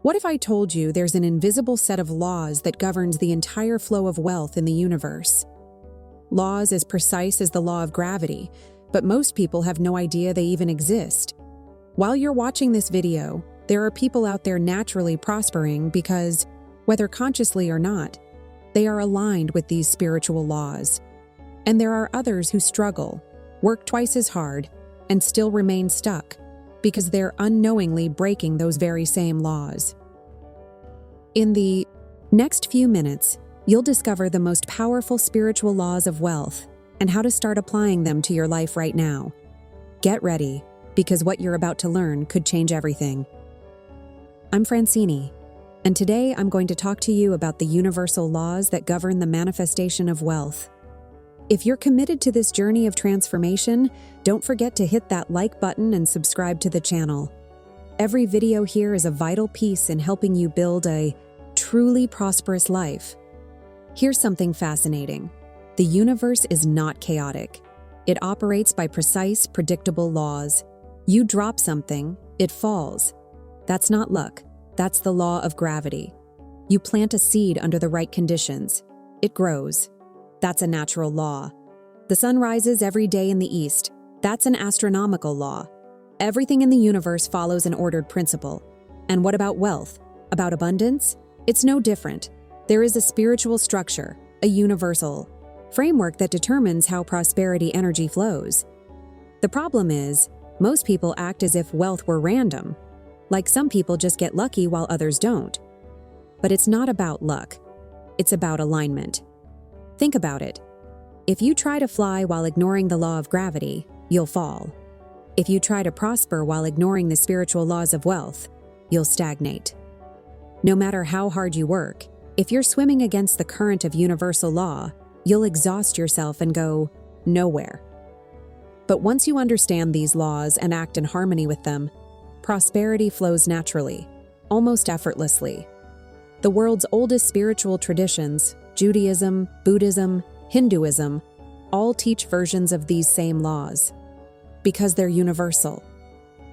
What if I told you there's an invisible set of laws that governs the entire flow of wealth in the universe? Laws as precise as the law of gravity, but most people have no idea they even exist. While you're watching this video, there are people out there naturally prospering because, whether consciously or not, they are aligned with these spiritual laws. And there are others who struggle, work twice as hard, and still remain stuck because they're unknowingly breaking those very same laws. In the next few minutes, you'll discover the most powerful spiritual laws of wealth and how to start applying them to your life right now. Get ready, because what you're about to learn could change everything. I'm Francini, and today I'm going to talk to you about the universal laws that govern the manifestation of wealth. If you're committed to this journey of transformation, don't forget to hit that like button and subscribe to the channel. Every video here is a vital piece in helping you build a truly prosperous life. Here's something fascinating. The universe is not chaotic. It operates by precise, predictable laws. You drop something, it falls. That's not luck. That's the law of gravity. You plant a seed under the right conditions. It grows. That's a natural law. The sun rises every day in the east. That's an astronomical law. Everything in the universe follows an ordered principle. And what about wealth? About abundance? It's no different. There is a spiritual structure, a universal framework that determines how prosperity energy flows. The problem is, most people act as if wealth were random. Like some people just get lucky while others don't. But it's not about luck. It's about alignment. Think about it. If you try to fly while ignoring the law of gravity, you'll fall. If you try to prosper while ignoring the spiritual laws of wealth, you'll stagnate. No matter how hard you work, if you're swimming against the current of universal law, you'll exhaust yourself and go nowhere. But once you understand these laws and act in harmony with them, prosperity flows naturally, almost effortlessly. The world's oldest spiritual traditions, Judaism, Buddhism, Hinduism, all teach versions of these same laws. Because they're universal.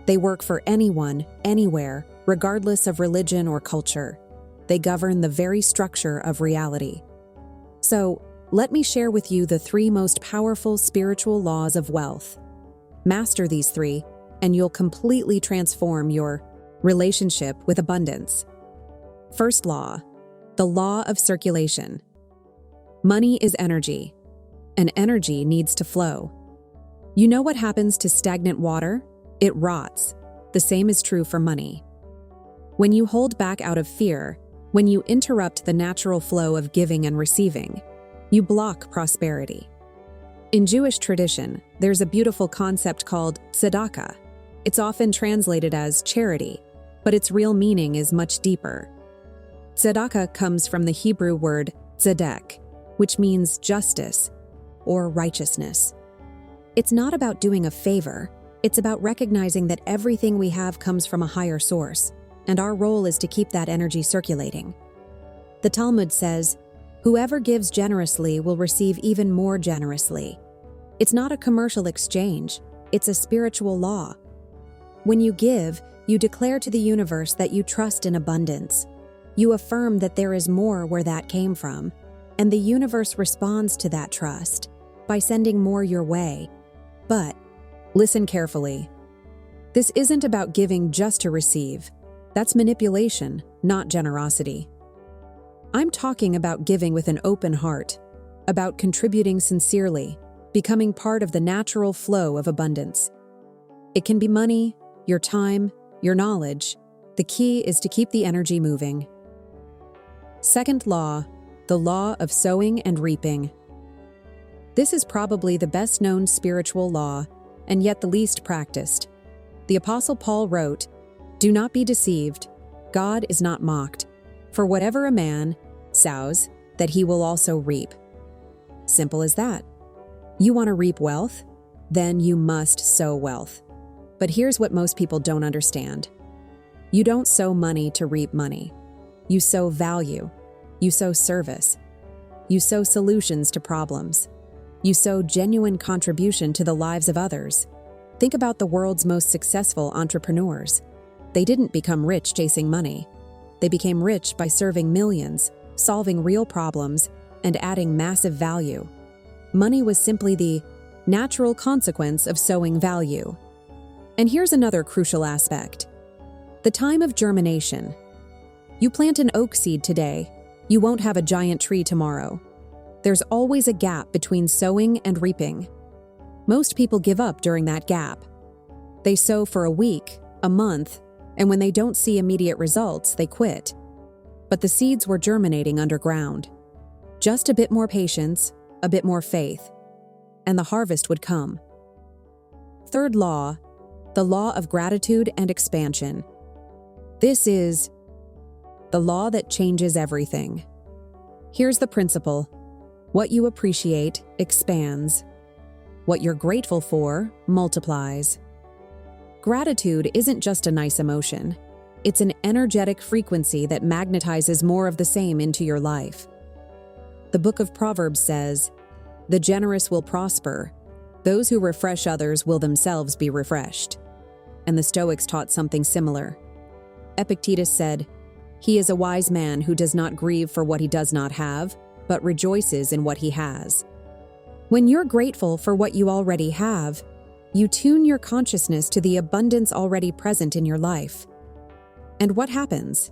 They work for anyone, anywhere, regardless of religion or culture. They govern the very structure of reality. So, let me share with you the 3 most powerful spiritual laws of wealth. Master these 3, and you'll completely transform your relationship with abundance. First law, the law of circulation. Money is energy, and energy needs to flow. You know what happens to stagnant water? It rots. The same is true for money. When you hold back out of fear, when you interrupt the natural flow of giving and receiving, you block prosperity. In Jewish tradition, there's a beautiful concept called tzedakah. It's often translated as charity, but its real meaning is much deeper. Tzedakah comes from the Hebrew word tzedek, which means justice or righteousness. It's not about doing a favor. It's about recognizing that everything we have comes from a higher source, and our role is to keep that energy circulating. The Talmud says, "Whoever gives generously will receive even more generously." It's not a commercial exchange. It's a spiritual law. When you give, you declare to the universe that you trust in abundance. You affirm that there is more where that came from, and the universe responds to that trust by sending more your way. But listen carefully. This isn't about giving just to receive. That's manipulation, not generosity. I'm talking about giving with an open heart, about contributing sincerely, becoming part of the natural flow of abundance. It can be money, your time, your knowledge. The key is to keep the energy moving. Second law, the law of sowing and reaping. This is probably the best known spiritual law, and yet the least practiced. The Apostle Paul wrote, "Do not be deceived. God is not mocked. For whatever a man sows, that he will also reap." Simple as that. You want to reap wealth? Then you must sow wealth. But here's what most people don't understand. You don't sow money to reap money. You sow value. You sow service. You sow solutions to problems. You sow genuine contribution to the lives of others. Think about the world's most successful entrepreneurs. They didn't become rich chasing money. They became rich by serving millions, solving real problems, and adding massive value. Money was simply the natural consequence of sowing value. And here's another crucial aspect: the time of germination. You plant an oak seed today, you won't have a giant tree tomorrow. There's always a gap between sowing and reaping. Most people give up during that gap. They sow for a week, a month, and when they don't see immediate results, they quit. But the seeds were germinating underground. Just a bit more patience, a bit more faith, and the harvest would come. Third law, the law of gratitude and expansion. This is the law that changes everything. Here's the principle: what you appreciate expands. What you're grateful for multiplies. Gratitude isn't just a nice emotion. It's an energetic frequency that magnetizes more of the same into your life. The book of Proverbs says, "The generous will prosper. Those who refresh others will themselves be refreshed." And the Stoics taught something similar. Epictetus said, "He is a wise man who does not grieve for what he does not have, but rejoices in what he has." When you're grateful for what you already have, you tune your consciousness to the abundance already present in your life. And what happens?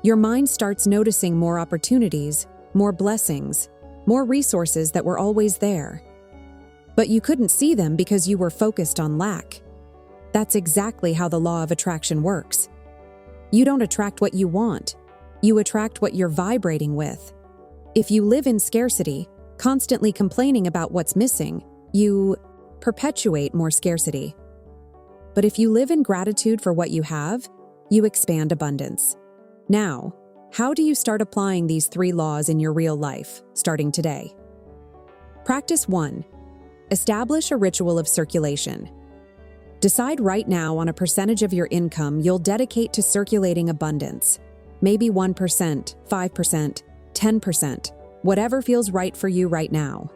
Your mind starts noticing more opportunities, more blessings, more resources that were always there. But you couldn't see them because you were focused on lack. That's exactly how the law of attraction works. You don't attract what you want. You attract what you're vibrating with. If you live in scarcity, constantly complaining about what's missing, you perpetuate more scarcity. But if you live in gratitude for what you have, you expand abundance. Now, how do you start applying these 3 laws in your real life, starting today? Practice 1. Establish a ritual of circulation. Decide right now on a percentage of your income you'll dedicate to circulating abundance. Maybe 1%, 5%, 10%, whatever feels right for you right now.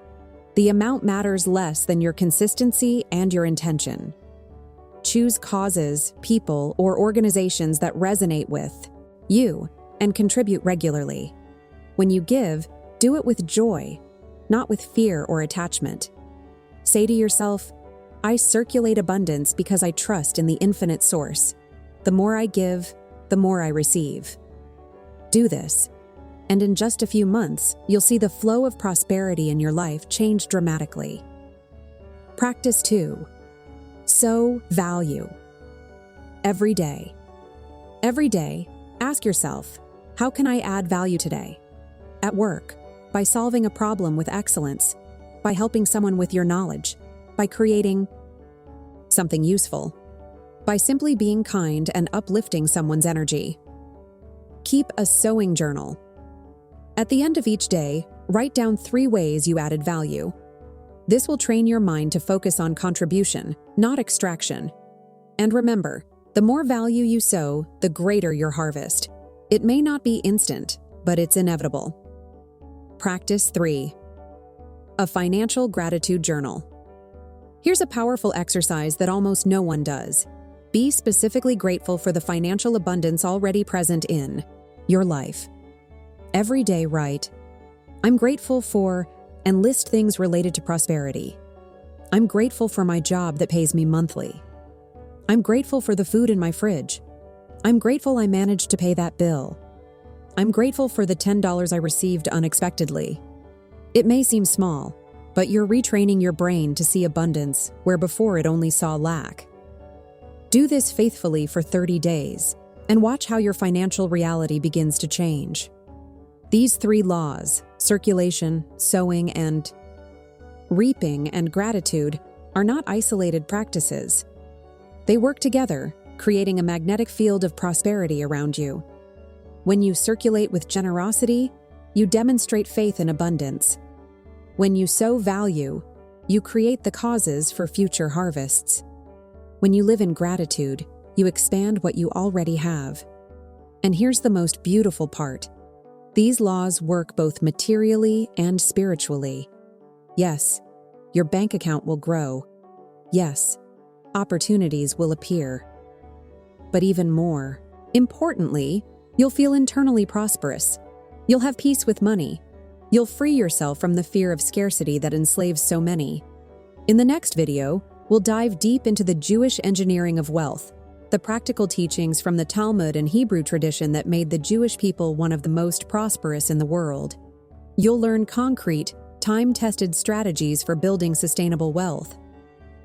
The amount matters less than your consistency and your intention. Choose causes, people, or organizations that resonate with you and contribute regularly. When you give, do it with joy, not with fear or attachment. Say to yourself, "I circulate abundance because I trust in the infinite source. The more I give, the more I receive." Do this, and in just a few months, you'll see the flow of prosperity in your life change dramatically. Practice 2. Sow value. Every day. Every day, ask yourself, how can I add value today? At work, by solving a problem with excellence, by helping someone with your knowledge, by creating something useful, by simply being kind and uplifting someone's energy. Keep a sowing journal. At the end of each day, write down 3 ways you added value. This will train your mind to focus on contribution, not extraction. And remember, the more value you sow, the greater your harvest. It may not be instant, but it's inevitable. Practice 3. A financial gratitude journal. Here's a powerful exercise that almost no one does. Be specifically grateful for the financial abundance already present in your life. Every day write, "I'm grateful for," and list things related to prosperity. "I'm grateful for my job that pays me monthly. I'm grateful for the food in my fridge. I'm grateful I managed to pay that bill. I'm grateful for the $10 I received unexpectedly." It may seem small, but you're retraining your brain to see abundance where before it only saw lack. Do this faithfully for 30 days, and watch how your financial reality begins to change. These 3 laws, circulation, sowing, and reaping, and gratitude, are not isolated practices. They work together, creating a magnetic field of prosperity around you. When you circulate with generosity, you demonstrate faith in abundance. When you sow value, you create the causes for future harvests. When you live in gratitude, you expand what you already have. And here's the most beautiful part. These laws work both materially and spiritually. Yes, your bank account will grow. Yes, opportunities will appear. But even more importantly, You'll feel internally prosperous. You'll have peace with money. You'll free yourself from the fear of scarcity that enslaves so many. In the next video, we'll dive deep into the Jewish engineering of wealth, the practical teachings from the Talmud and Hebrew tradition that made the Jewish people one of the most prosperous in the world. You'll learn concrete, time-tested strategies for building sustainable wealth.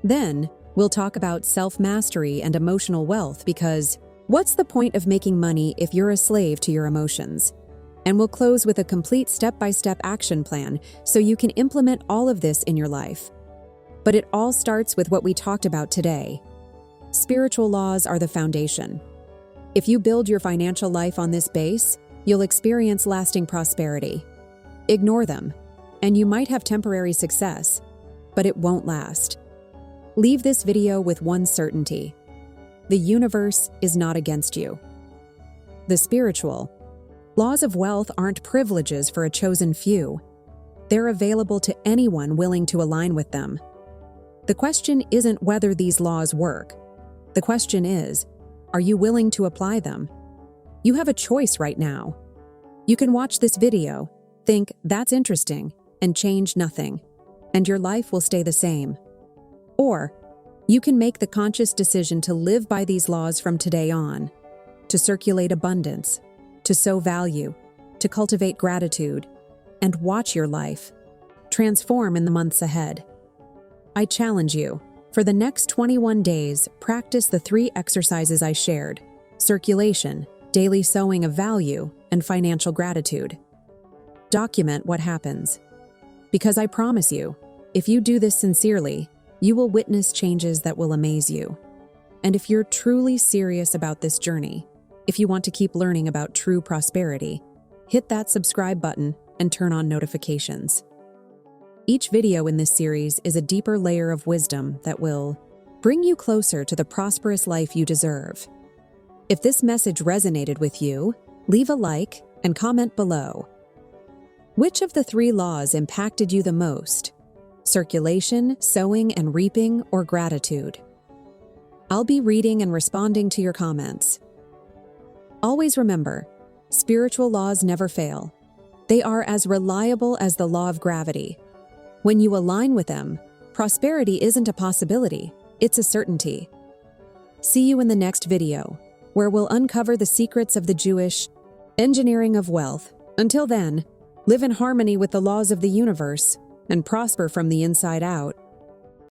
Then, we'll talk about self-mastery and emotional wealth because what's the point of making money if you're a slave to your emotions? And we'll close with a complete step-by-step action plan so you can implement all of this in your life. But it all starts with what we talked about today. Spiritual laws are the foundation. If you build your financial life on this base, you'll experience lasting prosperity. Ignore them, and you might have temporary success, but it won't last. Leave this video with one certainty. The universe is not against you. The spiritual laws of wealth aren't privileges for a chosen few. They're available to anyone willing to align with them. The question isn't whether these laws work. The question is, are you willing to apply them? You have a choice right now. You can watch this video, think that's interesting, and change nothing, and your life will stay the same. Or, you can make the conscious decision to live by these laws from today on, to circulate abundance, to sow value, to cultivate gratitude, and watch your life transform in the months ahead. I challenge you, for the next 21 days, practice the 3 exercises I shared: circulation, daily sowing of value, and financial gratitude. Document what happens. Because I promise you, if you do this sincerely, you will witness changes that will amaze you. And if you're truly serious about this journey, if you want to keep learning about true prosperity, hit that subscribe button and turn on notifications. Each video in this series is a deeper layer of wisdom that will bring you closer to the prosperous life you deserve. If this message resonated with you, leave a like and comment below. Which of the 3 laws impacted you the most? Circulation, sowing and reaping, or gratitude? I'll be reading and responding to your comments. Always remember, spiritual laws never fail. They are as reliable as the law of gravity. When you align with them, prosperity isn't a possibility, it's a certainty. See you in the next video, where we'll uncover the secrets of the Jewish engineering of wealth. Until then, live in harmony with the laws of the universe and prosper from the inside out.